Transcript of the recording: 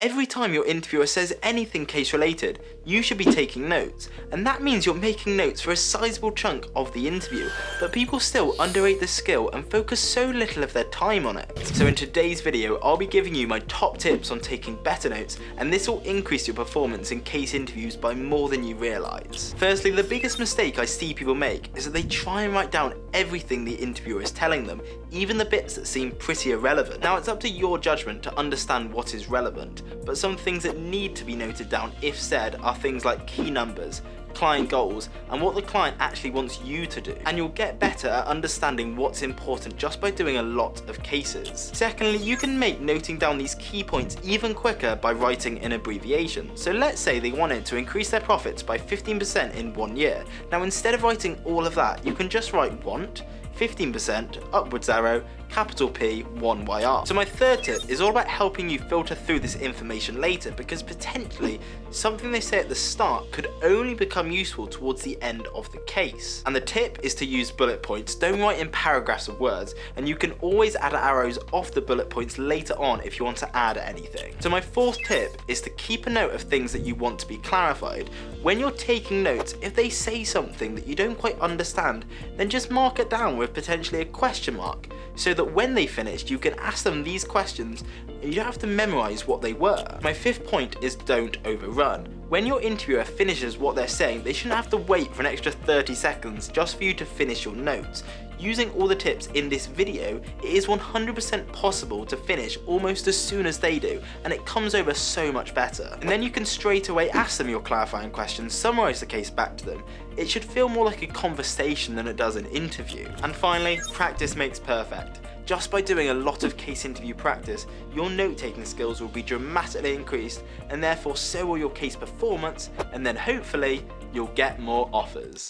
Every time your interviewer says anything case related, you should be taking notes, and that means you're making notes for a sizable chunk of the interview, but people still underrate this skill and focus so little of their time on it. So in today's video, I'll be giving you my top tips on taking better notes, and this will increase your performance in case interviews by more than you realise. Firstly, the biggest mistake I see people make is that they try and write down everything the interviewer is telling them, even the bits that seem pretty irrelevant. Now, it's up to your judgment to understand what is relevant, but some things that need to be noted down if said are things like key numbers, client goals, and what the client actually wants you to do. And you'll get better at understanding what's important just by doing a lot of cases. Secondly, you can make noting down these key points even quicker by writing in abbreviations. So let's say they wanted to increase their profits by 15% in 1 year. Now, instead of writing all of that, you can just write want, 15%, upwards arrow, capital P, 1YR. So my third tip is all about helping you filter through this information later, because potentially something they say at the start could only become useful towards the end of the case. And the tip is to use bullet points. Don't write in paragraphs of words, and you can always add arrows off the bullet points later on if you want to add anything. So my fourth tip is to keep a note of things that you want to be clarified. When you're taking notes, if they say something that you don't quite understand, then just mark it down with potentially a question mark, so that when they finished you can ask them these questions and you don't have to memorize what they were. My fifth point is don't overrun. When your interviewer finishes what they're saying, they shouldn't have to wait for an extra 30 seconds just for you to finish your notes. Using all the tips in this video, it is 100% possible to finish almost as soon as they do, and it comes over so much better. And then you can straight away ask them your clarifying questions, summarize the case back to them. It should feel more like a conversation than it does an interview. And finally, practice makes perfect. Just by doing a lot of case interview practice, your note-taking skills will be dramatically increased, and therefore so will your case performance, and then hopefully you'll get more offers.